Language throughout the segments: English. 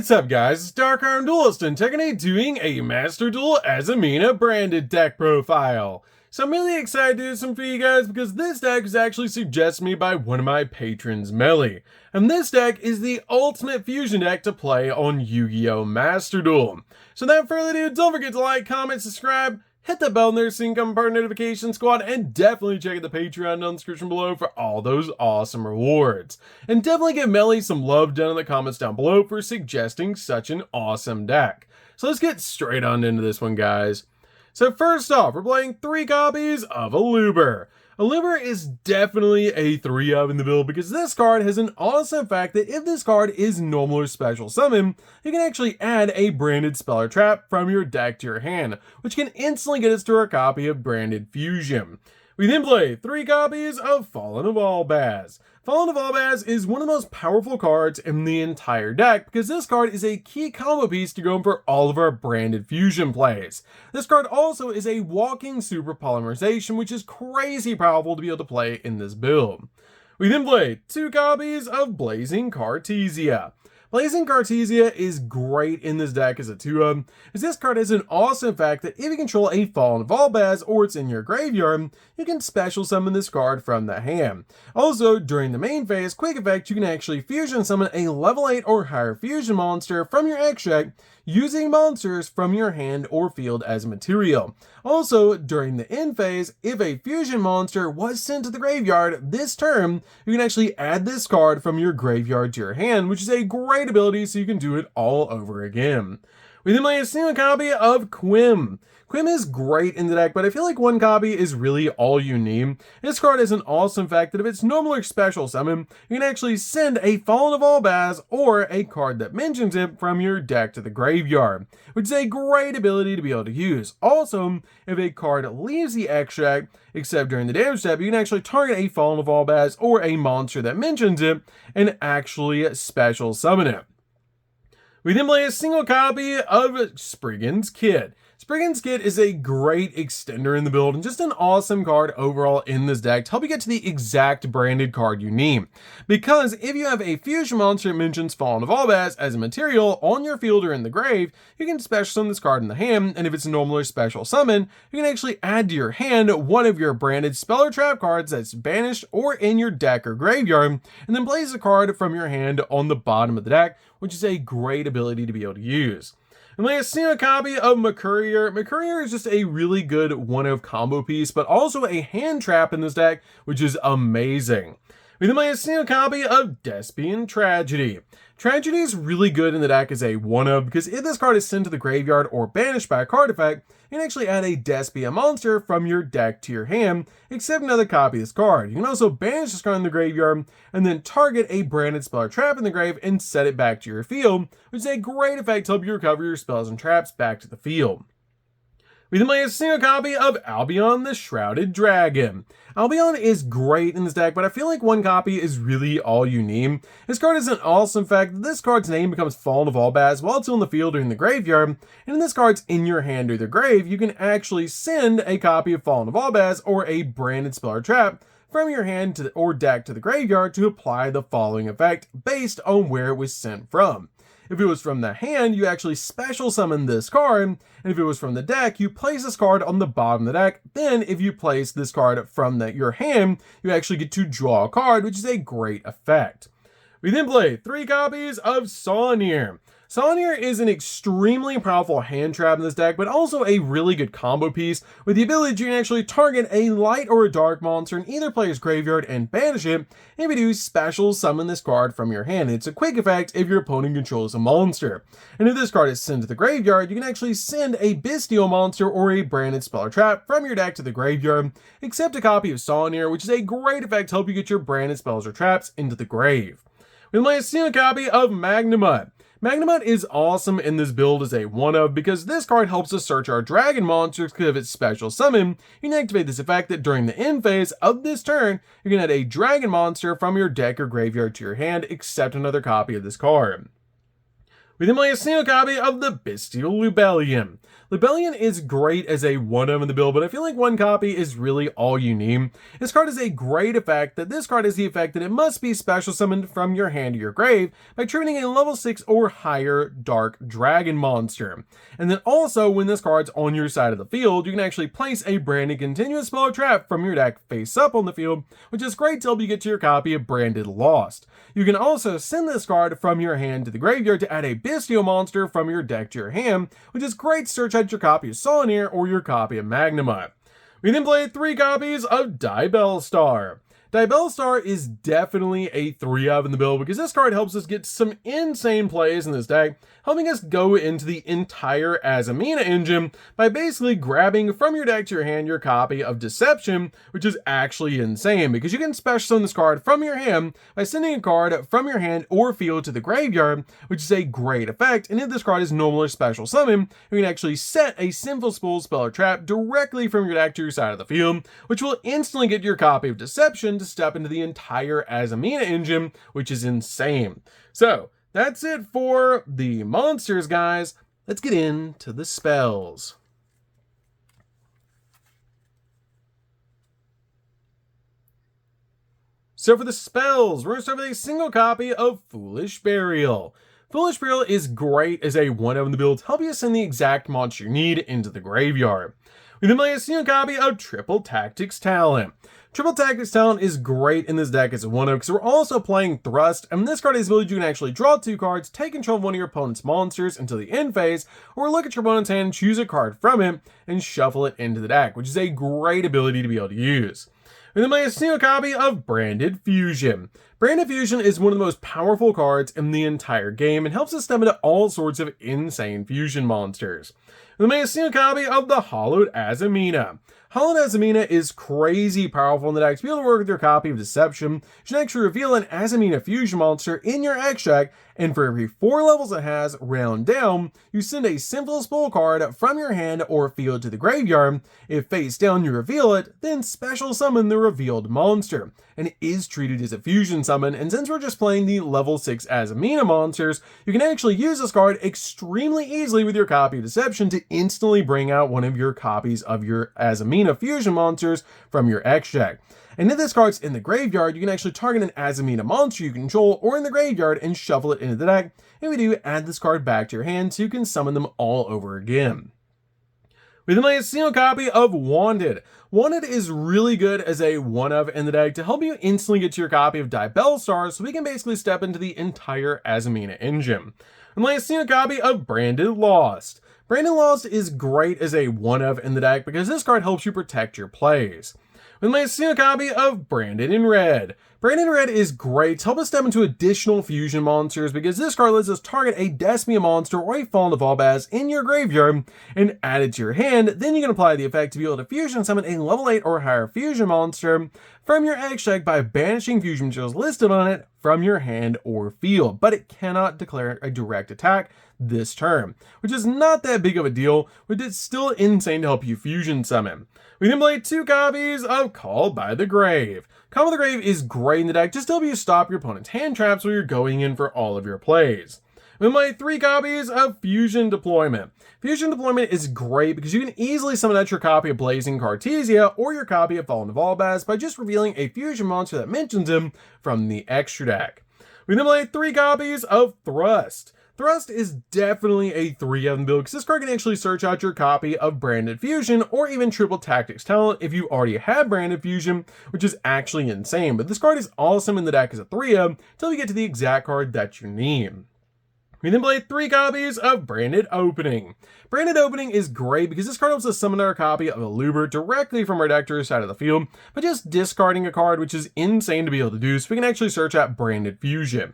What's up guys, it's DarkArmedDuelist and today doing a Master Duel Azamina branded deck profile. So I'm really excited to do some for you guys because this deck was actually suggested to me by one of my patrons, Meli. And this deck is the ultimate fusion deck to play on Yu-Gi-Oh! Master Duel. So without further ado, don't forget to like, comment, subscribe, hit that bell in there so you can become part of the notification squad, and definitely check out the Patreon down in the description below for all those awesome rewards. And definitely give Meli some love down in the comments down below for suggesting such an awesome deck. So let's get straight on into this one, guys. So first off, we're playing 3 copies of Aluber. Aluber is definitely a 3-of in the build because this card has an awesome fact that if this card is normal or special summon, you can actually add a branded spell or trap from your deck to your hand, which can instantly get us to our copy of Branded Fusion. We then play 3 copies of Fallen of Albaz. Fallen of Albaz is one of the most powerful cards in the entire deck because this card is a key combo piece to go for all of our Branded Fusion plays. This card also is a walking super polymerization, which is crazy powerful to be able to play in this build. We then play 2 copies of Blazing Cartesia. Blazing Cartesia is great in this deck as a 2-of, as this card has an awesome fact that if you control a Fallen of Albaz or it's in your graveyard, you can special summon this card from the hand. Also, during the main phase, quick effect, you can actually fusion summon a level 8 or higher fusion monster from your extract using monsters from your hand or field as material. Also, during the end phase, if a fusion monster was sent to the graveyard this turn, you can actually add this card from your graveyard to your hand, which is a great ability so you can do it all over again. We then play a single copy of Quim. Quim is great in the deck, but I feel like 1 copy is really all you need. This card has an awesome fact that if it's normal or special summon, you can actually send a Fallen of Albaz or a card that mentions it from your deck to the graveyard, which is a great ability to be able to use. Also, if a card leaves the extract, except during the damage step, you can actually target a Fallen of Albaz or a monster that mentions it and actually special summon it. We then play a single copy of Spriggan's Kit. Spriggan's Kit is a great extender in the build and just an awesome card overall in this deck to help you get to the exact branded card you need. Because if you have a fusion monster that mentions Fallen of Albaz as a material on your field or in the grave, you can special summon this card in the hand, and if it's a normal or special summon, you can actually add to your hand one of your branded spell or trap cards that's banished or in your deck or graveyard, and then place a card from your hand on the bottom of the deck, which is a great ability to be able to use. And we have seen a copy of Mercurier. Mercurier is just a really good 1-of combo piece, but also a hand trap in this deck, which is amazing. We then have seen a copy of Despian Tragedy. Tragedy is really good in the deck as a 1-of because if this card is sent to the graveyard or banished by a card effect, you can actually add a Despian monster from your deck to your hand, except another copy of this card. You can also banish this card in the graveyard and then target a branded spell or trap in the grave and set it back to your field, which is a great effect to help you recover your spells and traps back to the field. We then play a single copy of Albion the Shrouded Dragon. Albion is great in this deck, but I feel like 1 copy is really all you need. This card is an awesome fact that this card's name becomes Fallen of Albaz while it's in the field or in the graveyard, and if this card's in your hand or the grave, you can actually send a copy of Fallen of Albaz or a branded spell or trap from your hand to or deck to the graveyard to apply the following effect based on where it was sent from. If it was from the hand, you actually special summon this card, and if it was from the deck, you place this card on the bottom of the deck. Then if you place this card from your hand, you actually get to draw a card, which is a great effect. We then play 3 copies of Saunier. Saunier is an extremely powerful hand trap in this deck, but also a really good combo piece with the ability that you can actually target a light or a dark monster in either player's graveyard and banish it. And if you do, special summon this card from your hand. It's a quick effect if your opponent controls a monster. And if this card is sent to the graveyard, you can actually send a Bestial monster or a branded spell or trap from your deck to the graveyard, except a copy of Saunier, which is a great effect to help you get your branded spells or traps into the grave. We play a single copy of Magnamut. Magnamut is awesome in this build as a 1-of because this card helps us search our dragon monsters because of its special summon. You can activate this effect that during the end phase of this turn, you can add a dragon monster from your deck or graveyard to your hand, except another copy of this card. We then play a single copy of the Bestial Lubellion. Lubellion is great as a 1-of in the build, but I feel like one copy is really all you need. This card has a great effect, that this card has the effect that it must be special summoned from your hand to your grave by triggering a level 6 or higher Dark Dragon monster. And then also, when this card's on your side of the field, you can actually place a branded continuous spell or trap from your deck face up on the field, which is great to help you get to your copy of Branded Lost. You can also send this card from your hand to the graveyard to add a Bestial monster from your deck to your hand, which is great to search out your copy of Solanair or your copy of Magnemite. We then play 3 copies of Dibellstar. Dibellstar is definitely a 3-of in the build because this card helps us get some insane plays in this deck, helping us go into the entire Azamina engine by basically grabbing from your deck to your hand your copy of Deception, which is actually insane because you can special summon this card from your hand by sending a card from your hand or field to the graveyard, which is a great effect. And if this card is normally special summon, you can actually set a Sinful spell or trap directly from your deck to your side of the field, which will instantly get your copy of Deception to step into the entire Azamina engine, which is insane. So that's it for the monsters, guys. Let's get into the spells. So for the spells, we're going to start with a single copy of Foolish Burial. Foolish Burial is great as a 1-of in the build to help you send the exact monster you need into the graveyard. We then play a single copy of Triple Tactics Talent. Triple Tactics Talent is great in this deck as a 1-of because we're also playing Thrust, and this card has the ability you can actually draw 2 cards, take control of one of your opponent's monsters until the end phase, or look at your opponent's hand, choose a card from it, and shuffle it into the deck, which is a great ability to be able to use. We then play a single copy of Branded Fusion. Branded Fusion is one of the most powerful cards in the entire game and helps us step into all sorts of insane fusion monsters. We then play a single copy of the Hallowed Azamina. Hallowed Azamina is crazy powerful in the deck. To be able to work with your copy of Deception, you should actually reveal an Azamina fusion monster in your extract, and for every 4 levels it has, round down, you send a Sinful Spell card from your hand or field to the graveyard. If face down you reveal it, then special summon the revealed monster. And it is treated as a fusion summon, and since we're just playing the level 6 Azamina monsters, you can actually use this card extremely easily with your copy of Deception to instantly bring out one of your copies of your Azamina fusion monsters from your extract. And if this card's in the graveyard, you can actually target an Azamina monster you control or in the graveyard and shuffle it into the deck. And we do add this card back to your hand so you can summon them all over again. We then play a single copy of Wanted. Wanted is really good as a 1-of in the deck to help you instantly get to your copy of Dibellstar so we can basically step into the entire Azamina engine. We play a single copy of Branded Lost. Branded Lost is great as a 1-of in the deck because this card helps you protect your plays. We play a single copy of Branded in Red. Branded in Red is great to help us step into additional fusion monsters because this card lets us target a Despia monster or a Fallen Evolbaz in your graveyard and add it to your hand. Then you can apply the effect to be able to fusion summon a level 8 or higher fusion monster from your extract by banishing fusion materials listed on it from your hand or field, but it cannot declare a direct attack this turn, which is not that big of a deal, but it's still insane to help you fusion summon. We then play 2 copies of Call by the Grave. Call by the Grave is great in the deck just to help you stop your opponent's hand traps while you're going in for all of your plays. We then play 3 copies of Fusion Deployment. Fusion Deployment is great because you can easily summon out your copy of Blazing Cartesia or your copy of Fallen Evolbaz by just revealing a fusion monster that mentions him from the extra deck. We then play 3 copies of Thrust. Thrust is definitely a 3-of build because this card can actually search out your copy of Branded Fusion or even Triple Tactics Talent if you already have Branded Fusion, which is actually insane. But this card is awesome in the deck as a 3-of until you get to the exact card that you need. We then play 3 copies of Branded Opening. Branded Opening is great because this card helps us summon our copy of Aluber directly from our deck to our side of the field by just discarding a card, which is insane to be able to do, so we can actually search out Branded Fusion.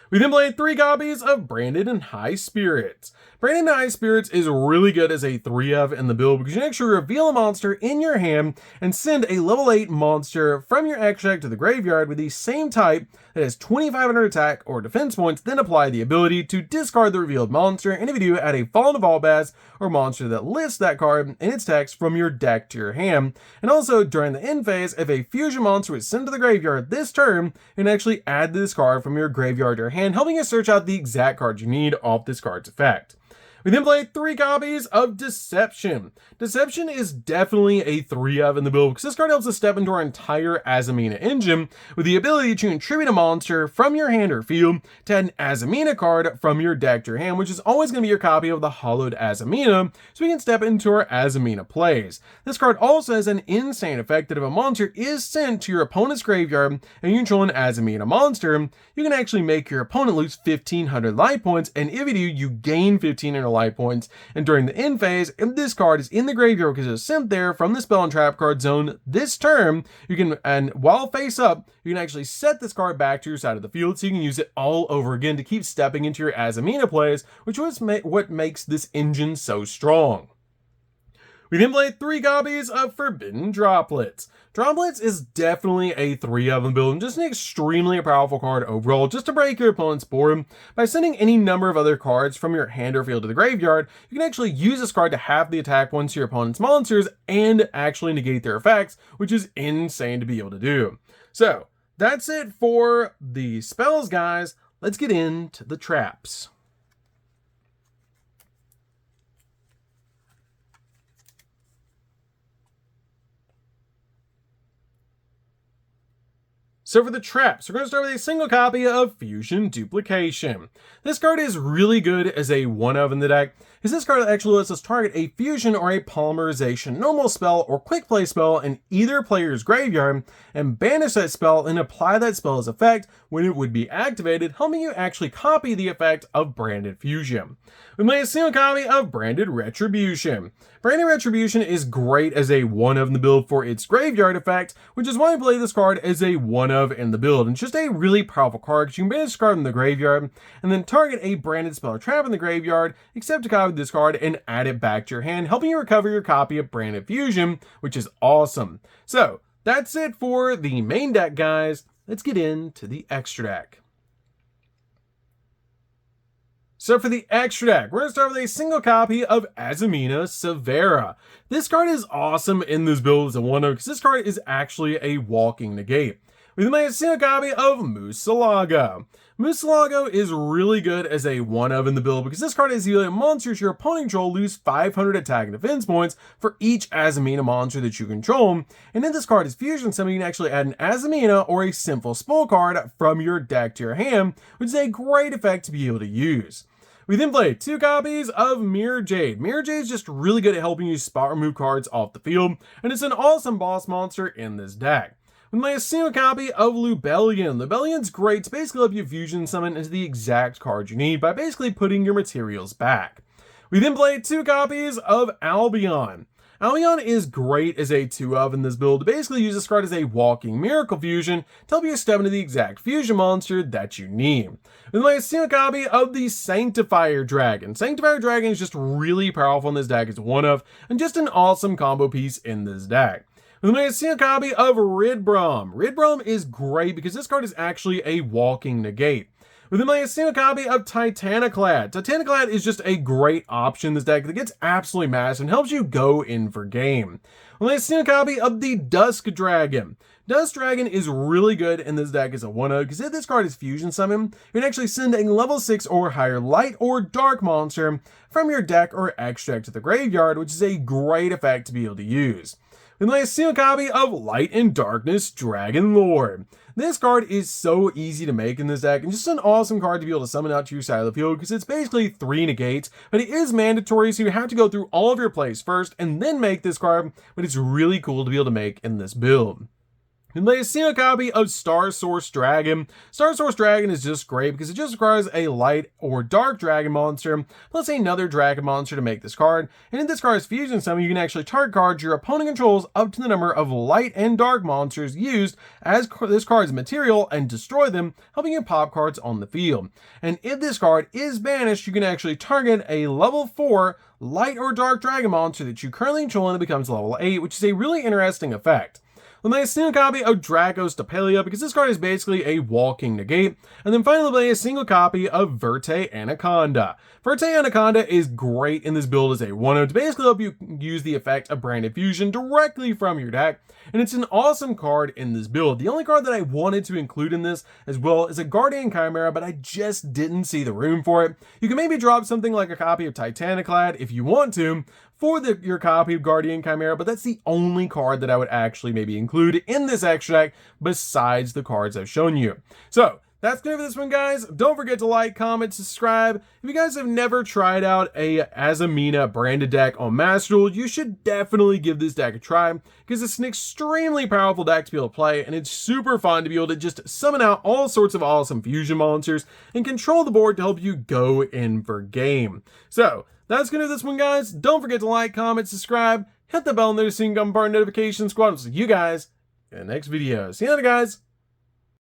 We then played 3 copies of Branded in High Spirits. Branded in High Spirits is really good as a 3-of in the build because you can actually reveal a monster in your hand and send a level 8 monster from your extract to the graveyard with the same type that has 2,500 attack or defense points, then apply the ability to discard the revealed monster, and if you do, add a Fallen Evolbaz or monster that lists that card in its text from your deck to your hand. And also, during the end phase, if a fusion monster is sent to the graveyard this turn, you can actually add this card from your graveyard to your hand hand, helping you search out the exact card you need off this card's effect. We then play 3 copies of Deception. Deception is definitely a 3-of in the build because this card helps us step into our entire Azamina engine with the ability to contribute a monster from your hand or field to add an Azamina card from your deck to your hand, which is always going to be your copy of the Hollowed Azamina, so we can step into our Azamina plays. This card also has an insane effect that if a monster is sent to your opponent's graveyard and you control an Azamina monster, you can actually make your opponent lose 1500 life points, and if you do, you gain 1500 life points. And during the end phase, if this card is in the graveyard because it's sent there from the spell and trap card zone this turn, you can, and while face up, you can actually set this card back to your side of the field so you can use it all over again to keep stepping into your Azamina plays, which was what makes this engine so strong. We then play 3 copies of Forbidden Droplets. Droplets is definitely a 3-of in the build and just an extremely powerful card overall, just to break your opponent's board. By sending any number of other cards from your hand or field to the graveyard, you can actually use this card to half the attack points to your opponent's monsters and actually negate their effects, which is insane to be able to do. So, that's it for the spells, guys. Let's get into the traps. So for the traps, we're going to start with a single copy of Fusion Duplication. This card is really good as a 1-of in the deck, as this card actually lets us target a fusion or a polymerization normal spell or quick play spell in either player's graveyard and banish that spell and apply that spell's effect when it would be activated, helping you actually copy the effect of Branded Fusion. We play a single copy of Branded Retribution. Branded Retribution is great as a 1-of in the build for its graveyard effect, which is why I play this card as a 1-of in the build. And it's just a really powerful card because you can banish this card in the graveyard and then target a branded spell or trap in the graveyard, except to copy this card and add it back to your hand, helping you recover your copy of Branded Fusion, which is awesome. So that's it for the main deck, guys. Let's get into the extra deck. So for the extra deck, we're going to start with a single copy of Azamina Severa. This card is awesome in this build as a 1-of because this card is actually a walking negate. We then made a single copy of Musalago. Musalago is really good as a 1-of in the build because this card is the monsters your opponent control lose 500 attack and defense points for each Azamina monster that you control. And in this card is Fusion Summon, you can actually add an Azamina or a Sinful Spell card from your deck to your hand, which is a great effect to be able to use. We then play 2 copies of Mirror Jade. Mirror Jade is just really good at helping you spot remove cards off the field, and it's an awesome boss monster in this deck. We play a single copy of Lubellion. Lubellion's great to basically help you fusion summon into the exact card you need by basically putting your materials back. We then play 2 copies of Albion. Albion is great as a 2-of in this build to basically use this card as a walking miracle fusion to help you step into the exact fusion monster that you need. Then I see a copy of the Sanctifier Dragon. Sanctifier Dragon is just really powerful in this deck as a 1-of and just an awesome combo piece in this deck. Then I see a copy of Ridbrom. Ridbrom is great because this card is actually a walking negate. With my single copy of Titaniclad. Titaniclad is just a great option in this deck that gets absolutely massive and helps you go in for game. With my single copy of the Dusk Dragon. Dusk Dragon is really good in this deck as a 1-of because if this card is Fusion Summon, you can actually send a level 6 or higher light or dark monster from your deck or extract to the graveyard, which is a great effect to be able to use. With my single copy of Light and Darkness Dragon Lord. This card is so easy to make in this deck and just an awesome card to be able to summon out to your side of the field because it's basically 3 negates, but it is mandatory, so you have to go through all of your plays first and then make this card, but it's really cool to be able to make in this build. And lay a single copy of Star Source Dragon. Star Source Dragon is just great because it just requires a light or dark dragon monster plus another dragon monster to make this card. And in this card's Fusion Summon, you can actually target cards your opponent controls up to the number of light and dark monsters used as this card's material and destroy them, helping you pop cards on the field. And if this card is banished, you can actually target a level 4 light or dark dragon monster that you currently control and it becomes level 8, which is a really interesting effect. We'll play a single copy of Dracos Tapelia because this card is basically a walking negate. And then finally play a single copy of Verte Anaconda. Verte Anaconda is great in this build as a 1/0 to basically help you use the effect of Branded Fusion directly from your deck. And it's an awesome card in this build. The only card that I wanted to include in this as well is a Guardian Chimera, but I just didn't see the room for it. You can maybe drop something like a copy of Titaniclad if you want to for your copy of Guardian Chimera, but that's the only card that I would actually maybe include in this extract besides the cards I've shown you. So that's going to be this one, guys. Don't forget to like, comment, subscribe. If you guys have never tried out a Azamina branded deck on Master Duel, you should definitely give this deck a try because it's an extremely powerful deck to be able to play, and it's super fun to be able to just summon out all sorts of awesome fusion monsters and control the board to help you go in for game. So that's going to be this one, guys. Don't forget to like, comment, subscribe, hit the bell notification, become part of the notification squad. We'll see you guys in the next video. See you later, guys.